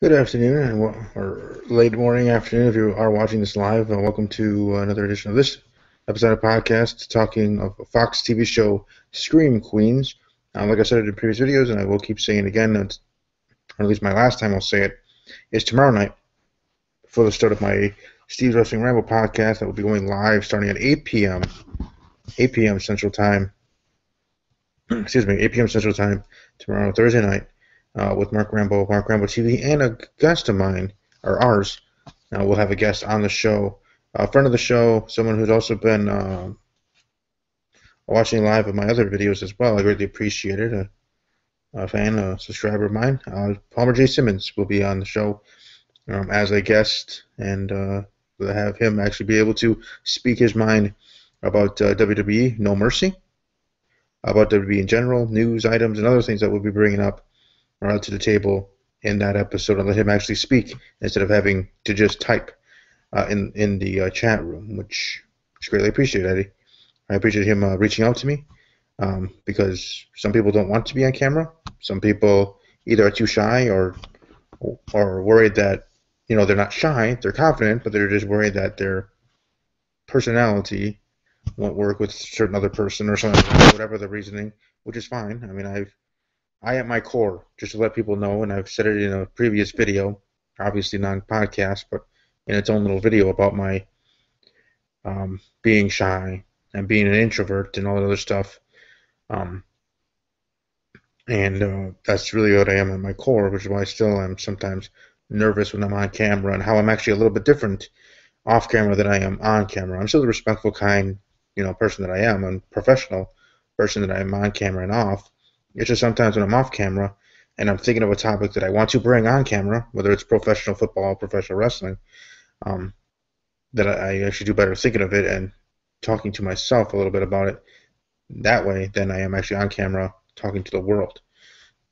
Good afternoon, or late morning, afternoon if you are watching this live. Welcome to another edition of this episode of podcast talking of Fox TV show Scream Queens. Like I said in previous videos, and I will keep saying it again, or at least my last time I'll say it, is tomorrow night before the start of my Steve's Wrestling Ramble podcast that will be going live starting at 8 p.m. 8 p.m. Central Time. Excuse me, 8 p.m. Central Time tomorrow, Thursday night, with Mark Rambo, Mark Rambo TV, and a guest of mine, or ours. We'll have a guest on the show, a friend of the show, someone who's also been watching live of my other videos as well. I greatly appreciate it. A fan, a subscriber of mine, Palmer J. Simmons, will be on the show as a guest, and we'll have him actually be able to speak his mind about WWE No Mercy, about WWE in general, news items, and other things that we'll be bringing up to the table in that episode, and let him actually speak instead of having to just type in the chat room, which is greatly appreciated, Eddie. I appreciate him reaching out to me because some people don't want to be on camera. Some people either are too shy or worried that they're not shy, they're confident, but they're just worried that their personality won't work with a certain other person or something, whatever the reasoning, which is fine. I mean, I at my core, just to let people know, and I've said it in a previous video, obviously non-podcast, but in its own little video about my being shy and being an introvert and all that other stuff. Um, and that's really what I am at my core, which is why I still am sometimes nervous when I'm on camera and how I'm actually a little bit different off camera than I am on camera. I'm still the respectful, kind, person that I am, and professional person that I am on camera and off. It's just sometimes when I'm off camera and I'm thinking of a topic that I want to bring on camera, whether it's professional football or professional wrestling, um, that I actually do better thinking of it and talking to myself a little bit about it that way than I am actually on camera talking to the world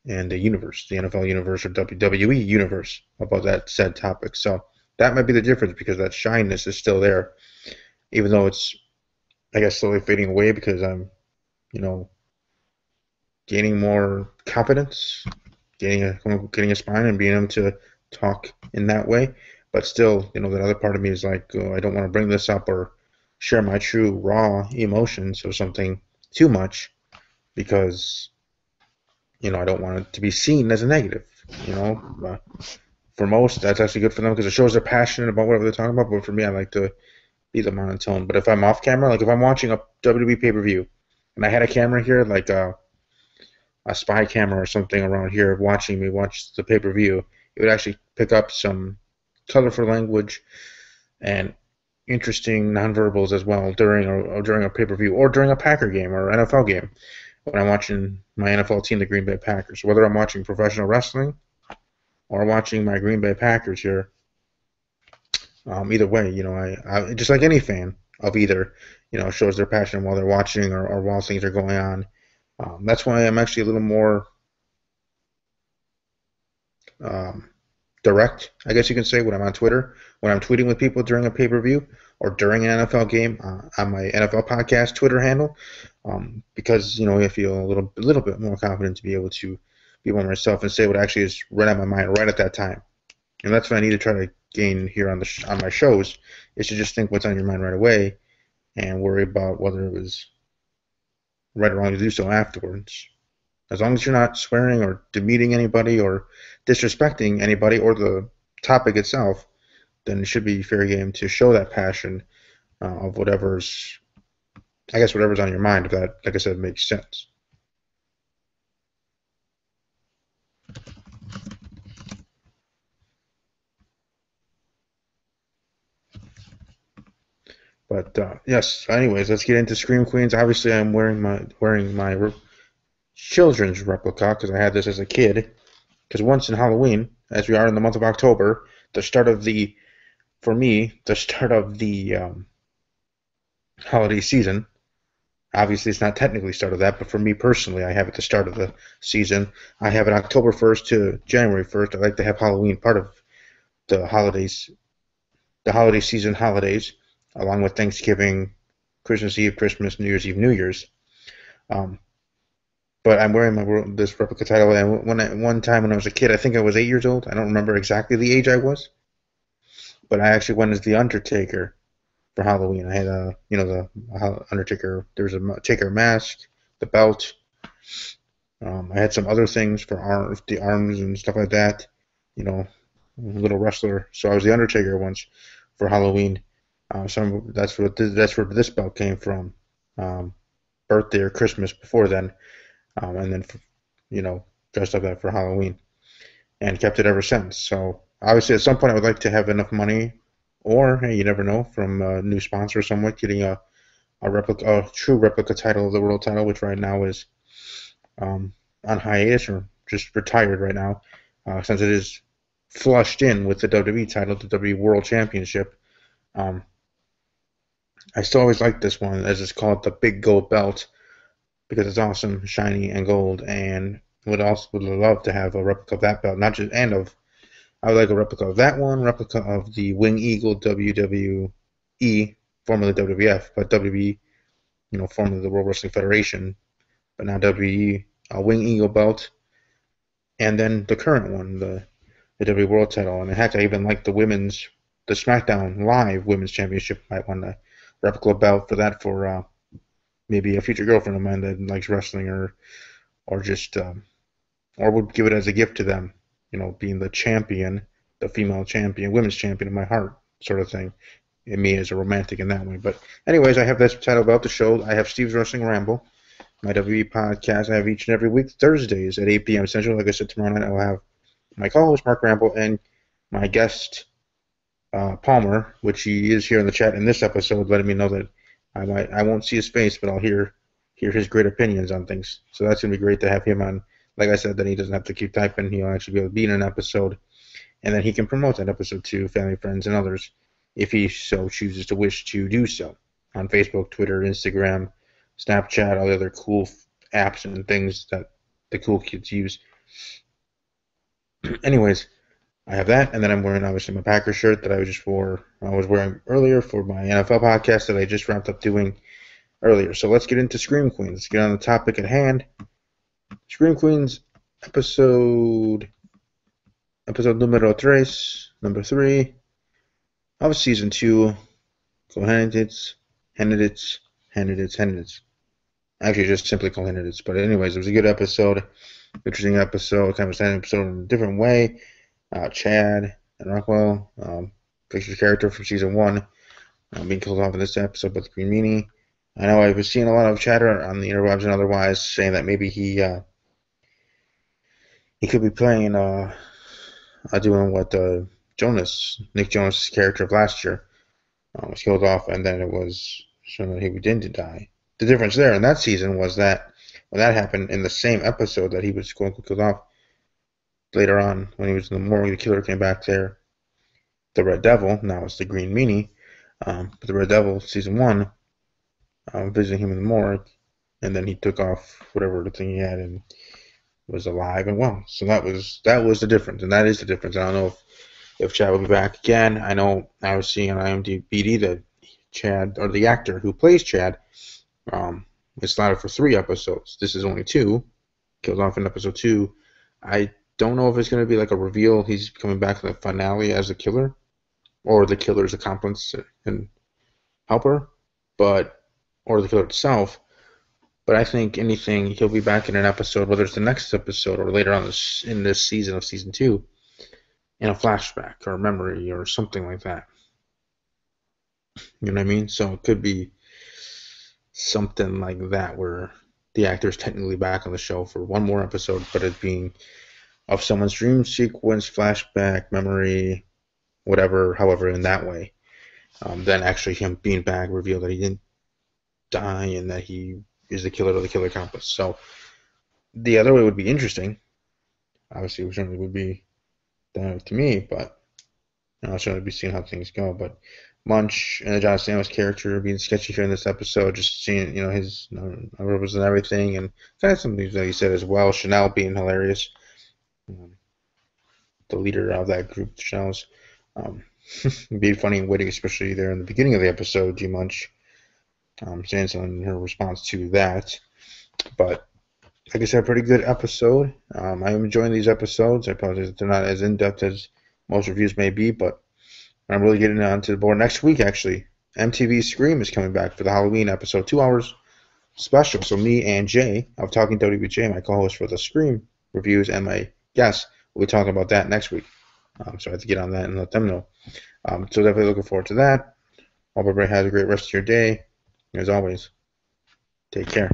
and the universe, the NFL universe or WWE universe about that said topic. So that might be the difference because that shyness is still there, even though it's, I guess, slowly fading away because I'm, you know, gaining more confidence, getting a spine and being able to talk in that way. But still, that other part of me is like, oh, I don't want to bring this up or share my true raw emotions or something too much because I don't want it to be seen as a negative. You know, for most, that's actually good for them because it shows they're passionate about whatever they're talking about. But for me, I like to be the monotone. But if I'm off camera, like if I'm watching a WWE pay per view, and I had a camera here, like a spy camera or something around here watching me watch the pay per view, it would actually pick up some colorful language and interesting nonverbals as well during a pay per view or during a Packer game or NFL game when I'm watching my NFL team, the Green Bay Packers. Whether I'm watching professional wrestling or watching my Green Bay Packers here, either way, I just like any fan of either, shows their passion while they're watching or while things are going on. That's why I'm actually a little more um, direct, I guess you can say, when I'm on Twitter, when I'm tweeting with people during a pay per view or during an NFL game on my NFL podcast Twitter handle, because I feel a little bit more confident to be able to be more myself and say what actually is right on my mind right at that time. And that's what I need to try to gain here on my shows is to just think what's on your mind right away and worry about whether it was right or wrong to do so afterwards. As long as you're not swearing or demeaning anybody or disrespecting anybody or the topic itself, then it should be fair game to show that passion of whatever's on your mind, if that, like I said, makes sense. But yes, anyways, let's get into Scream Queens. Obviously, I'm wearing my children's replica because I had this as a kid. Because once in Halloween, as we are in the month of October, the start of the for me the start of the holiday season. Obviously, it's not technically start of that, but for me personally, I have it the start of the season. I have it October 1st to January 1st. I like to have Halloween part of the holidays, the holiday season holidays, along with Thanksgiving, Christmas Eve, Christmas, New Year's Eve, New Year's. Um, But I'm wearing this replica title, and one time when I was a kid, I think I was 8 years old. I don't remember exactly the age I was, but I actually went as the Undertaker for Halloween. I had the Undertaker. There was a Taker mask, the belt. I had some other things for the arms and stuff like that. You know, little wrestler. So I was the Undertaker once for Halloween. That's where this belt came from. Um, Birthday or Christmas before then, and then you know dressed up that for Halloween and kept it ever since. So obviously, at some point, I would like to have enough money, or hey, you never know, from a new sponsor or someone getting a true replica title of the world title, which right now is um, on hiatus or just retired right now, since it is flushed in with the WWE title, the WWE World Championship. Um, I still always like this one, as it's called the Big Gold Belt, because it's awesome, shiny, and gold, and would love to have a replica of that belt, not just and of I would like a replica of that one, replica of the Wing Eagle WWE, formerly WWF, but WWE, formerly the World Wrestling Federation, but now WWE, Wing Eagle belt, and then the current one, the WWE World Title. And heck, I even like the SmackDown Live Women's Championship. I want a replica belt for that for maybe a future girlfriend of mine that likes wrestling, or just or would give it as a gift to them. Being the champion, the female champion, women's champion of my heart, sort of thing. And me as a romantic in that way. But anyways, I have this title about the show. I have Steve's Wrestling Ramble, my WWE podcast. I have each and every week Thursdays at 8 p.m. Central. Like I said, tomorrow night I will have my co-host Mark Ramble and my guest Palmer, which he is here in the chat in this episode, letting me know that I won't see his face, but I'll hear his great opinions on things. So that's gonna be great to have him on. Like I said, then he doesn't have to keep typing. He'll actually be able to be in an episode, and then he can promote that episode to family, friends, and others if he so chooses to wish to do so on Facebook, Twitter, Instagram, Snapchat, all the other cool apps and things that the cool kids use. Anyways, I have that, and then I'm wearing obviously my Packers shirt that I was wearing earlier for my NFL podcast that I just wrapped up doing earlier. So let's get into Scream Queens. Let's get on the topic at hand. Scream Queens episode numero tres, number 3 of season 2. Candidates. Actually, just simply candidates. But anyways, it was a good episode, interesting episode, kind of a standing episode in a different way. Chad and Rockwell, Victor's character from season 1, being killed off in this episode by the Green Meanie. I know I was seeing a lot of chatter on the interwebs and otherwise saying that maybe he could be playing doing what Nick Jonas' character of last year was killed off, and then it was shown that he didn't die. The difference there in that season was that when that happened in the same episode that he was going to kill off, later on when he was in the morgue, the killer came back there. The Red Devil, now it's the Green Meanie, but the Red Devil, season 1, visiting him in the morgue, and then he took off whatever the thing he had and was alive and well. So that was the difference, and that is the difference. I don't know if Chad will be back again. I know I was seeing on IMDb that Chad, or the actor who plays Chad, is slotted for 3 episodes. This is only 2. Kills off in episode 2. I don't know if it's going to be like a reveal. He's coming back in the finale as the killer, or the killer's accomplice and helper, or the killer itself. But I think anything, he'll be back in an episode, whether it's the next episode or later on in this season of season 2, in a flashback or a memory or something like that. You know what I mean? So it could be something like that where the actor is technically back on the show for one more episode, but it being of someone's dream sequence, flashback, memory, whatever, however, in that way. Then actually him being back revealed that he didn't die and that he is the killer or the killer accomplice. So the other way would be interesting. Obviously, it certainly would be to me, but I'll certainly be seeing how things go. But Munch and the John Stamos character being sketchy here in this episode, just seeing his rubbers and everything, and kind of some things that he said as well. Chanel being hilarious, the leader of that group, Chanel's. Being funny and witty, especially there in the beginning of the episode, G Munch saying something in her response to that. But like I said, pretty good episode. I am enjoying these episodes. I apologize that they're not as in depth as most reviews may be, but I'm really getting onto the board. Next week, actually, MTV Scream is coming back for the Halloween episode, 2 hours special. So me and Jay of Talking WBJ, my co-host for the Scream reviews, and my guest, we'll be talking about that next week. So I have to get on that and let them know. So definitely looking forward to that. Hope everybody has a great rest of your day. As always, take care.